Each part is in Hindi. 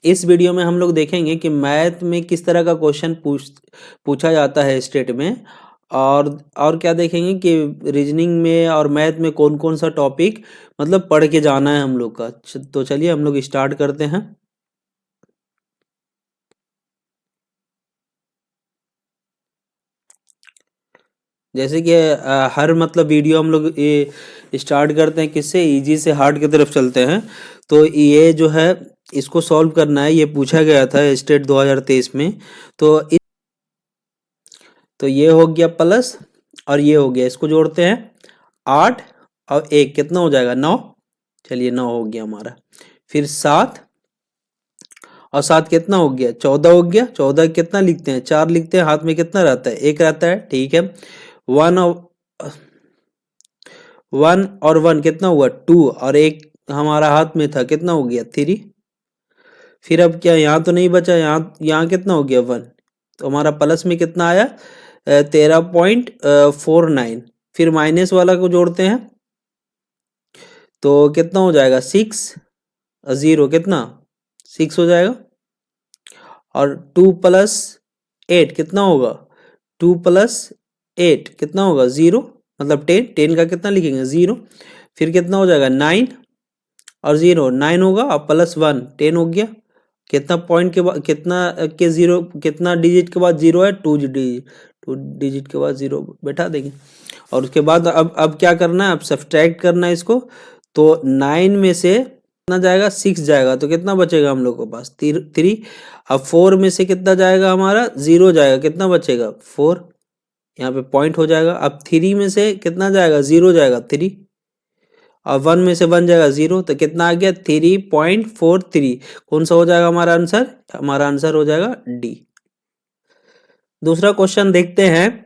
इस वीडियो में हम लोग देखेंगे कि मैथ में किस तरह का क्वेश्चन पूछा जाता है स्टेट में, और क्या देखेंगे कि रीजनिंग में और मैथ में कौन कौन सा टॉपिक मतलब पढ़ के जाना है हम लोग का। तो चलिए हम लोग स्टार्ट करते हैं। जैसे कि हर मतलब वीडियो हम लोग ये स्टार्ट करते हैं किससे, इजी से हार्ड की तरफ चलते हैं। तो ये जो है इसको सॉल्व करना है, ये पूछा गया था स्टेट 2023 में। तो ये हो गया प्लस और ये हो गया, इसको जोड़ते हैं 8 और 1 कितना हो जाएगा 9। चलिए 9 हो गया हमारा। फिर 7 और 7 कितना हो गया 14 हो गया। 14 कितना लिखते हैं 4 लिखते हैं, हाथ में कितना रहता है 1 रहता है, ठीक है। 1 और 1 कितना हुआ 2 और 1 हमारा हाथ में था कितना हो गया 3। फिर अब क्या यहाँ तो नहीं बचा, यहाँ कितना हो गया 1, तो हमारा प्लस में कितना आया 13.49। फिर माइनस वाला को जोड़ते हैं तो कितना हो जाएगा 6 और 0 कितना 6 हो जाएगा। और 2 प्लस 8 कितना होगा 2 प्लस 8 कितना होगा 0, मतलब 10। 10 का कितना लिखेंगे 0। फिर कितना हो जाएगा 9 और 0 9 होगा और प्लस 1 10 हो गया। कितना पॉइंट के बाद कितना के 0, कितना डिजिट के बाद 0 है 2 डिजिट, 2 डिजिट के बाद 0 बैठा देंगे। और उसके बाद अब क्या करना है, अब सब्सट्रैक्ट करना है इसको। तो 9 में से कितना जाएगा 6 जाएगा, तो कितना बचेगा हम लोग के पास 3। अब 4 में से कितना जाएगा हमारा 0 जाएगा, कितना बचेगा 4, यहाँ पे पॉइंट हो जाएगा। अब 3 में से कितना जाएगा 0 जाएगा 3, और 1 में से 1 जाएगा 0, तो कितना आ गया 3.43। कौन सा हो जाएगा हमारा आंसर, हमारा आंसर हो जाएगा डी। दूसरा क्वेश्चन देखते हैं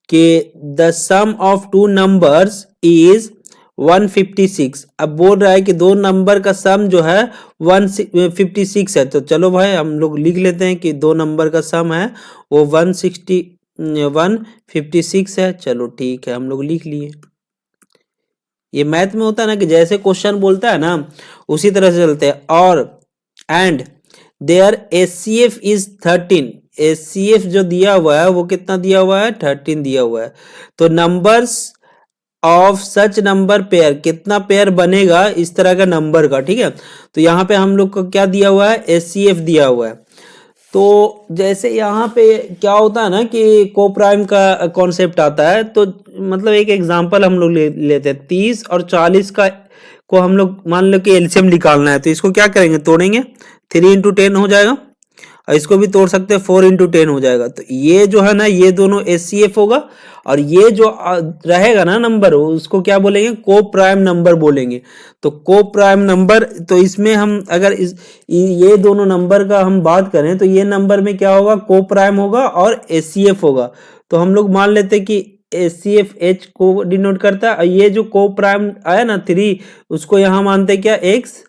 कि the sum of two numbers is 156। अब बोल रहा है कि दो नंबर का सम जो है 156 है। तो चलो भाई हम लोग लिख लेते हैं कि दो नंबर का सम है वो 156 है। चलो ठीक है हम लोग लिख लिए। ये मैथ में होता है ना कि जैसे क्वेश्चन बोलता है ना उसी तरह से चलते हैं। और and there HCF is 13। HCF जो दिया हुआ है वो कितना दिया हुआ है 13 दिया हुआ है। तो numbers of such number pair, कितना पेयर बनेगा इस तरह का नंबर का, ठीक है। तो यहाँ पे हम लोग को क्या दिया हुआ है एचसीएफ दिया हुआ है। तो जैसे यहाँ पे क्या होता है ना कि कोप्राइम का कॉन्सेप्ट आता है। तो मतलब एक एग्जांपल हम लोग लेते हैं 30 और 40 का को हम लोग मान लो कि एलसीएम निकालना है। तो इसको क्या करेंगे तोड़ेंगे, 3 इंटू 10 हो जाएगा, और इसको भी तोड़ सकते हैं 4 इंटू 10 हो जाएगा। तो ये जो है ना ये दोनों एचसीएफ होगा, और ये जो रहेगा ना नंबर उसको क्या बोलेंगे को प्राइम नंबर बोलेंगे। तो को प्राइम नंबर, तो इसमें हम अगर ये दोनों नंबर का हम बात करें तो ये नंबर में क्या होगा को प्राइम होगा और एचसीएफ होगा। तो हम लोग मान लेते हैं कि एचसीएफ एच को डिनोट करता है, और ये जो को प्राइम आया ना 3 उसको यहाँ मानते हैं क्या एक्स,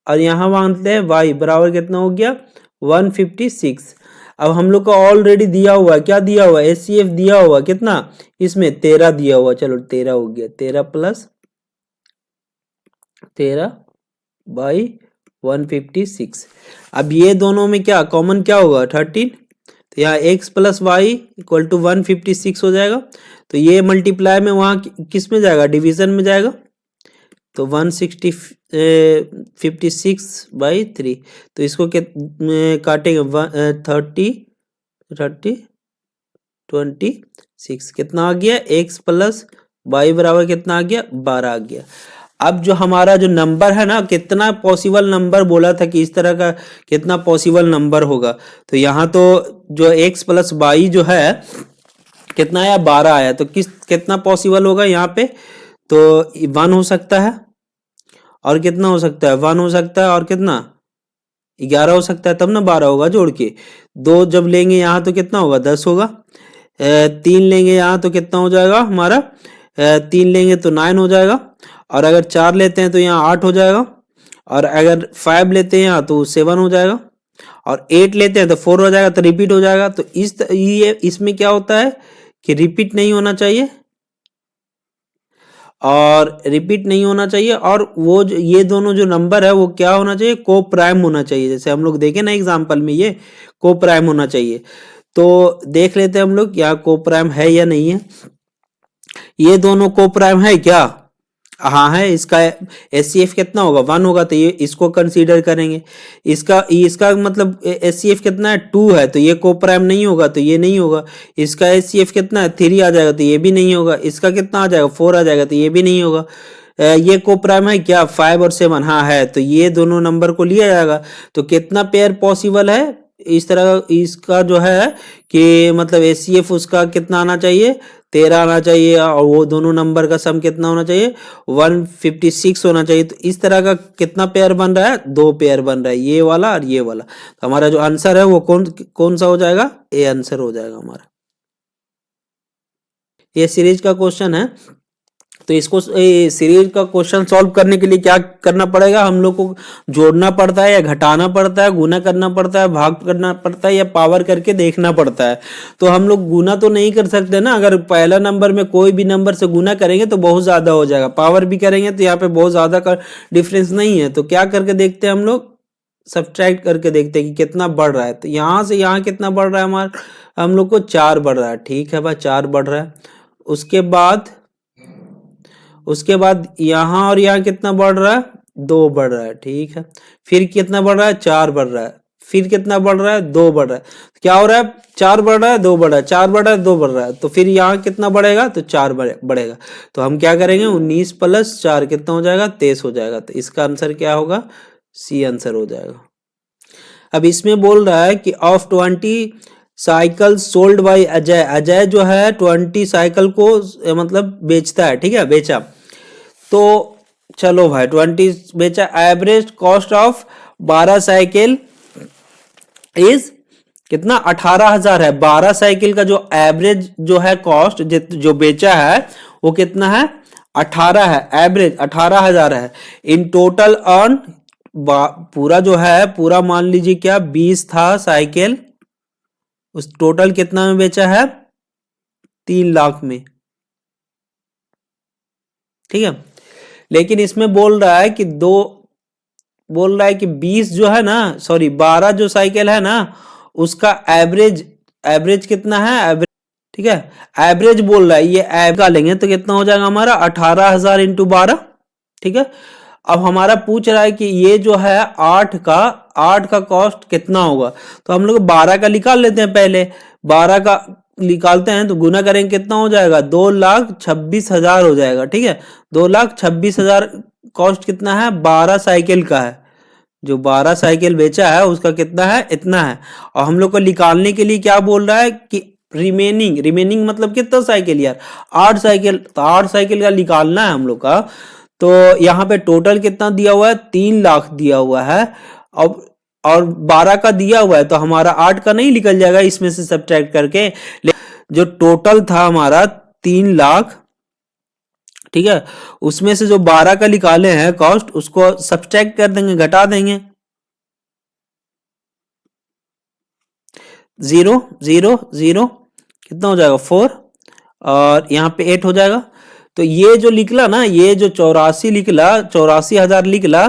और यहाँ मानते हैं वाई बराबर कितना हो गया 156। अब हम लोग को ऑलरेडी दिया हुआ है, क्या दिया हुआ है एचसीएफ दिया हुआ कितना इसमें 13 दिया हुआ। चलो 13 हो गया, 13 प्लस 13 बाई 156। अब ये दोनों में क्या कॉमन क्या होगा 13, तो यहाँ x plus Y equal to 156 हो जाएगा। तो ये मल्टीप्लाई में वहाँ किस में जाएगा डिवीजन में जाएगा, तो 156/3। तो इसको काटेंगे 26 कितना आ गया x प्लस वाई बराबर कितना आ गया 12 आ गया। अब जो हमारा जो नंबर है ना कितना पॉसिबल नंबर बोला था कि इस तरह का कितना पॉसिबल नंबर होगा। तो यहाँ तो जो x प्लस वाई जो है कितना आया 12 आया। तो कितना पॉसिबल होगा यहाँ पे, तो 1 हो सकता है, और कितना हो सकता है 1 हो सकता है, और कितना 11 हो सकता है, तब ना 12 होगा जोड़ के। 2 जब लेंगे यहाँ तो कितना होगा 10 होगा। 3 लेंगे यहाँ तो कितना हो जाएगा हमारा 3 लेंगे तो 9 हो जाएगा। और अगर 4 लेते हैं तो यहाँ 8 हो जाएगा। और अगर 5 लेते हैं यहाँ तो 7 हो जाएगा। और 8 लेते हैं तो 4 हो जाएगा, तो रिपीट हो जाएगा। तो इसमें क्या होता है कि रिपीट नहीं होना चाहिए, और रिपीट नहीं होना चाहिए, और वो ये दोनों जो नंबर है वो क्या होना चाहिए, को प्राइम होना चाहिए। जैसे हम लोग देखें ना एग्जाम्पल में, ये को प्राइम होना चाहिए। तो देख लेते हैं हम लोग क्या को प्राइम है या नहीं है। ये दोनों को प्राइम है क्या, हाँ है। इसका एचसीएफ कितना होगा, 1 होगा, तो ये इसको कंसीडर करेंगे। इसका इसका मतलब एचसीएफ कितना है, 2 है, तो ये को प्राइम नहीं होगा, तो ये नहीं होगा। इसका एचसीएफ कितना है, 3 आ जाएगा, तो ये भी नहीं होगा। इसका कितना आ जाएगा, 4 आ जाएगा, तो ये भी नहीं होगा। ये को प्राइम है क्या, 5 और 7, हाँ है, तो ये दोनों नंबर को लिया जाएगा। तो कितना पेयर पॉसिबल है इस तरह, इसका जो है कि मतलब एचसीएफ उसका कितना आना चाहिए, 13 आना चाहिए, और वो दोनों नंबर का सम कितना होना चाहिए, 156 होना चाहिए। तो इस तरह का कितना पेयर बन रहा है, 2 पेयर बन रहा है, ये वाला और ये वाला। तो हमारा जो आंसर है वो कौन कौन सा हो जाएगा, ए आंसर हो जाएगा हमारा। ये सीरीज का क्वेश्चन है। तो इसको सीरीज का क्वेश्चन सॉल्व करने के लिए क्या करना पड़ेगा, हम लोग को जोड़ना पड़ता है या घटाना पड़ता है, गुना करना पड़ता है, भाग करना पड़ता है, या पावर करके देखना पड़ता है। तो हम लोग गुना तो नहीं कर सकते ना, अगर पहला नंबर में कोई भी नंबर से गुना करेंगे तो बहुत ज़्यादा हो जाएगा, पावर भी करेंगे तो यहाँ पे बहुत ज़्यादा का डिफरेंस नहीं है। तो क्या करके देखते हैं हम लोग, सब्ट्रैक्ट करके देखते हैं कि कितना बढ़ रहा है। तो यहाँ से यहाँ कितना बढ़ रहा है हमारा, हम लोग को 4 बढ़ रहा है, ठीक है भाई 4 बढ़ रहा है। उसके बाद यहाँ और यहाँ कितना बढ़ रहा है, 2 बढ़ रहा है, ठीक है। फिर कितना बढ़ रहा है, 4 बढ़ रहा है। फिर कितना बढ़ रहा है, 2 बढ़ रहा है। क्या हो रहा है, 4 बढ़ रहा है, 2 बढ़ रहा है, 4 बढ़ रहा है, 2 बढ़ रहा है। तो फिर यहाँ कितना बढ़ेगा, तो 4 बढ़ेगा। तो हम क्या करेंगे, 19 + 4 कितना हो जाएगा, 23 हो जाएगा। तो इसका आंसर क्या होगा, सी आंसर हो जाएगा। अब इसमें बोल रहा है कि of 20 cycle sold by Ajay, Ajay जो है 20 साइकिल को मतलब बेचता है, ठीक है, बेचा। तो चलो भाई 20 बेचा, average cost of 12 cycle is कितना, 18,000 है। 12 साइकिल का जो एवरेज जो है कॉस्ट जो बेचा है वो कितना है, 18 है, एवरेज 18,000 है। इन टोटल अर्न, पूरा जो है पूरा मान लीजिए क्या 20 था साइकिल, उस टोटल कितना में बेचा है, 3 लाख में, ठीक है। लेकिन इसमें बोल रहा है कि 20 जो है ना, सॉरी 12 जो साइकिल है ना उसका एवरेज, एवरेज कितना है, एवरेज, ठीक है, एवरेज बोल रहा है। ये एवरेज का लेंगे तो कितना हो जाएगा हमारा, 18,000 × 12, ठीक है। अब हमारा पूछ रहा है कि ये जो है 8 का कॉस्ट कितना होगा। तो हम लोग 12 का निकाल लेते हैं, पहले 12 का निकालते हैं तो गुना करेंगे कितना हो जाएगा, 2,26,000 हो जाएगा, ठीक है। 2,26,000 कॉस्ट कितना है, 12 साइकिल का है। जो 12 साइकिल बेचा है उसका कितना है, इतना है। और हम लोग को निकालने के लिए क्या बोल रहा है कि रिमेनिंग मतलब कितना साइकिल यार, 8 साइकिल। तो 8 साइकिल का निकालना है हम लोग का। तो यहाँ पे टोटल कितना दिया हुआ है, 3 लाख दिया हुआ है। अब और 12 का दिया हुआ है तो हमारा 8 का नहीं निकल जाएगा इसमें से सब्ट्रैक्ट करके। जो टोटल था हमारा 3 लाख, ठीक है, उसमें से जो 12 का निकाले हैं कॉस्ट उसको सब्ट्रैक्ट कर देंगे, घटा देंगे। 0 0 0 कितना हो जाएगा, 4, और यहाँ पे 8 हो जाएगा। तो ये जो निकला ना, ये जो 84 निकला, 84,000 निकला,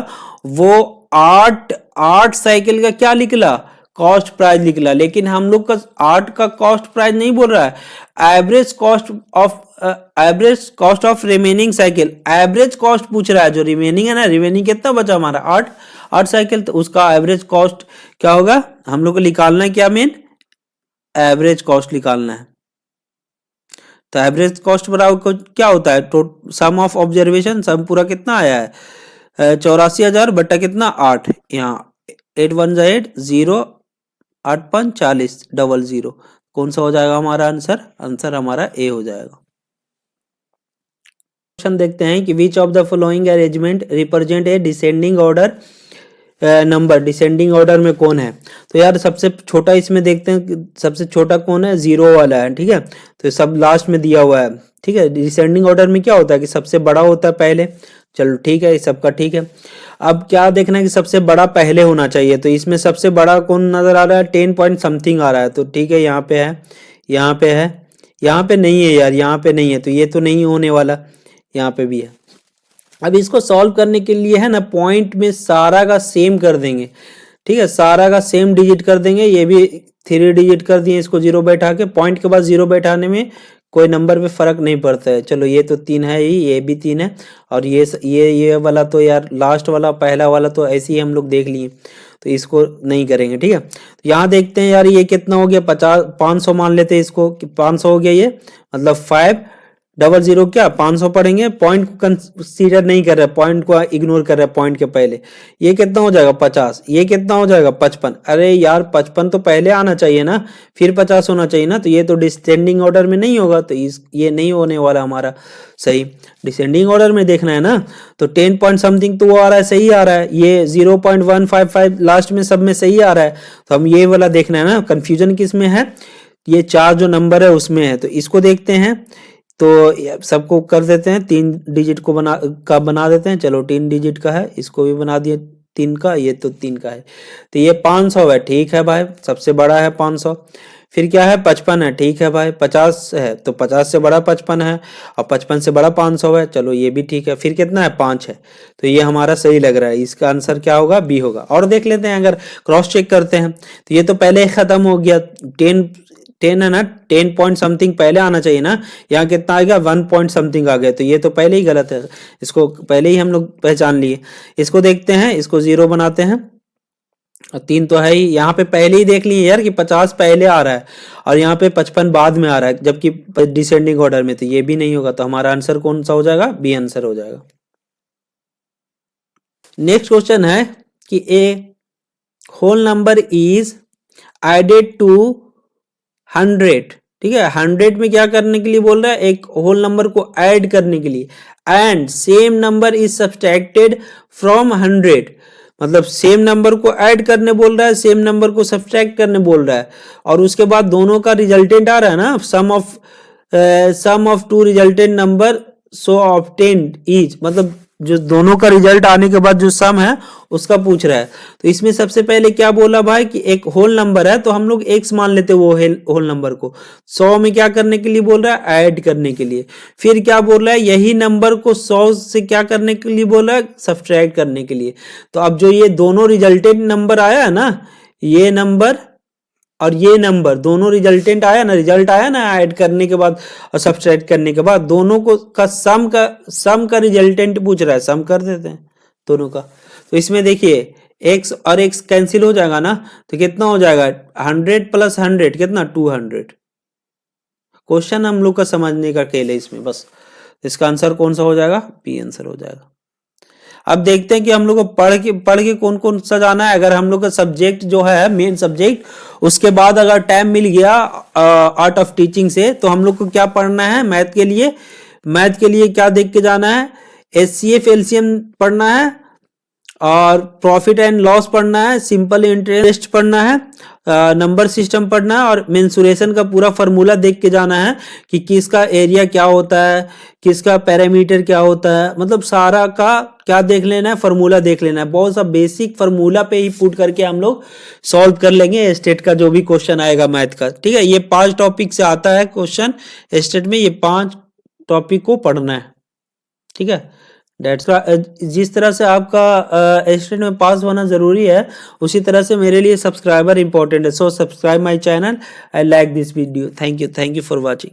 वो 8 साइकिल का क्या निकला, कॉस्ट प्राइस निकला। लेकिन हम लोग का 8 का कॉस्ट प्राइस नहीं बोल रहा है, average cost of remaining cycle, average cost पूछ रहा है। जो रिमेनिंग है ना, रिमेनिंग कितना बचा हमारा, 8 साइकिल, तो उसका एवरेज कॉस्ट क्या होगा, हम लोग को निकालना है क्या, मेन एवरेज कॉस्ट निकालना है। तो एवरेज कॉस्ट बराबर क्या होता है, सम ऑफ ऑब्जर्वेशन, सम पूरा कितना आया है, 84,000 बटा कितना 8, यहाँ 8 1 जा 8, 0 8 5 40, 00, कौन सा हो जाएगा हमारा आंसर, आंसर हमारा ए हो जाएगा। क्वेश्चन देखते हैं कि which of the following arrangement represent a descending order number, descending order में कौन है। तो यार सबसे छोटा इसमें देखते हैं, सबसे छोटा कौन है, 0 वाला है, ठीक है। तो सब लास्ट में दिया हुआ है, ठीक है। डिसेंडिंग ऑर्डर में क्या होता है कि सबसे बड़ा होता है पहले, चलो ठीक है, सबका ठीक है। अब क्या देखना है कि सबसे बड़ा पहले होना चाहिए। तो इसमें सबसे बड़ा कौन नजर आ रहा है, 10 पॉइंट समथिंग आ रहा है, तो ठीक है, यहाँ पे है, यहाँ पे है, यहाँ पे नहीं है यार, यहाँ पे नहीं है, तो ये तो नहीं होने वाला। यहाँ पे भी है। अब इसको सॉल्व करने के लिए है ना पॉइंट में सारा का सेम कर देंगे, ठीक है, सारा का सेम डिजिट कर देंगे। ये भी 3 डिजिट कर दिए, इसको 0 बैठा के, पॉइंट के बाद 0 बैठाने में कोई नंबर पे फर्क नहीं पड़ता है। चलो ये तो 3 है ही, ये भी 3 है, और ये वाला तो यार लास्ट वाला पहला वाला तो ऐसे ही हम लोग देख लिए, तो इसको नहीं करेंगे, ठीक है। तो यहाँ देखते हैं यार ये कितना हो गया, 500 मान लेते हैं इसको कि 500 हो गया ये, मतलब 500 क्या 500 पढ़ेंगे, पॉइंट को कंसीडर नहीं कर रहा है, पॉइंट को इग्नोर कर रहा है पॉइंट के पहले। ये कितना हो जाएगा 50, ये कितना हो जाएगा 55। अरे यार 55 तो पहले आना चाहिए ना, फिर 50 होना चाहिए ना, तो ये तो डिसेंडिंग ऑर्डर में नहीं होगा, तो ये नहीं होने वाला हमारा सही। डिसेंडिंग ऑर्डर में देखना है ना, तो 10 पॉइंट समथिंग तो वो आ रहा है, सही आ रहा है, ये 0.155 लास्ट में सब में सही आ रहा है, तो हम ये वाला देखना है ना, कंफ्यूजन किस में है, ये 4 जो नंबर है उसमें है। तो इसको देखते हैं, तो सबको कर देते हैं, 3 डिजिट को बना देते हैं। चलो 3 डिजिट का है, इसको भी बना दिए 3 का, ये तो 3 का है, तो ये 500 है, ठीक है भाई, सबसे बड़ा है 500। फिर क्या है 55 है, ठीक है भाई, 50 है तो 50 से बड़ा 55 है, और 55 से बड़ा 500 है, चलो ये भी ठीक है। फिर कितना है 5 है, तो ये हमारा सही लग रहा है, इसका आंसर क्या होगा, बी होगा। और देख लेते हैं, अगर क्रॉस चेक करते हैं तो ये तो पहले ही खत्म हो गया, 10 है ना, 10 पॉइंट समथिंग पहले आना चाहिए ना, यहाँ कितना आ गया 1 पॉइंट समथिंग आ गया, तो ये तो पहले ही गलत है, इसको पहले ही हम लोग पहचान लिए। इसको देखते हैं, इसको 0 बनाते हैं, और 3 तो है ही, यहाँ पे पहले ही देख लिए यार कि 50 पहले आ रहा है, और यहाँ पे 55 बाद में आ रहा है, जबकि डिसेंडिंग ऑर्डर में, तो ये भी नहीं होगा, तो हमारा आंसर कौन सा हो जाएगा, बी आंसर हो जाएगा। नेक्स्ट क्वेश्चन है कि a whole number is added to 100, ठीक है, 100 में क्या करने के लिए बोल रहा है, एक होल नंबर को ऐड करने के लिए, and same number is subtracted from 100, मतलब सेम नंबर को ऐड करने बोल रहा है, सेम नंबर को सब्सट्रैक्ट करने बोल रहा है, और उसके बाद दोनों का रिजल्टेंट आ रहा है ना, sum of 2 resultant number so obtained each, मतलब जो दोनों का रिजल्ट आने के बाद जो सम है उसका पूछ रहा है। तो इसमें सबसे पहले क्या बोला भाई कि एक होल नंबर है, तो हम लोग x मान लेते हैं वो होल नंबर को, 100 में क्या करने के लिए बोल रहा है, ऐड करने के लिए। फिर क्या बोल रहा है, यही नंबर को 100 से क्या करने के लिए बोल रहा है, सब्सट्रैक्ट करने के लिए। तो अब जो ये दोनों रिजल्टेंट नंबर आया है ना, ये नंबर और ये नंबर दोनों रिजल्टेंट आया ना, रिजल्ट आया ना ऐड करने के बाद और सब्सट्रैक्ट करने के बाद, दोनों को का सम का रिजल्टेंट पूछ रहा है, सम कर देते हैं दोनों का। तो इसमें देखिए x और x कैंसिल हो जाएगा ना, तो कितना हो जाएगा 100 प्लस 100 कितना 200। क्वेश्चन हम लोग का समझने का खेल है इसमें बस, इसका आंसर कौन सा हो जाएगा, बी आंसर हो जाएगा। अब देखते हैं कि हम लोग को पढ़ के कौन कौन सा जाना है। अगर हम लोग का सब्जेक्ट जो है मेन सब्जेक्ट, उसके बाद अगर टाइम मिल गया आर्ट ऑफ टीचिंग से, तो हम लोग को क्या पढ़ना है, मैथ के लिए क्या देख के जाना है, HCF एलसीएम पढ़ना है, और प्रॉफिट एंड लॉस पढ़ना है, सिंपल इंटरेस्ट पढ़ना है, नंबर सिस्टम पढ़ना है, और मेंसुरेशन का पूरा फार्मूला देख के जाना है कि किसका एरिया क्या होता है, किसका पैरामीटर क्या होता है, मतलब सारा का क्या देख लेना है, फार्मूला देख लेना है। बहुत सा बेसिक फार्मूला पे ही पुट करके हम लोग सॉल्व कर लेंगे स्टेट का जो भी क्वेश्चन आएगा मैथ का, ठीक है। ये 5 टॉपिक से आता है क्वेश्चन स्टेट में, ये 5 टॉपिक को पढ़ना है, ठीक है। जिस तरह से आपका स्टेट में पास होना जरूरी है, उसी तरह से मेरे लिए सब्सक्राइबर इंपॉर्टेंट है। So subscribe my channel, I like this video, thank you for watching.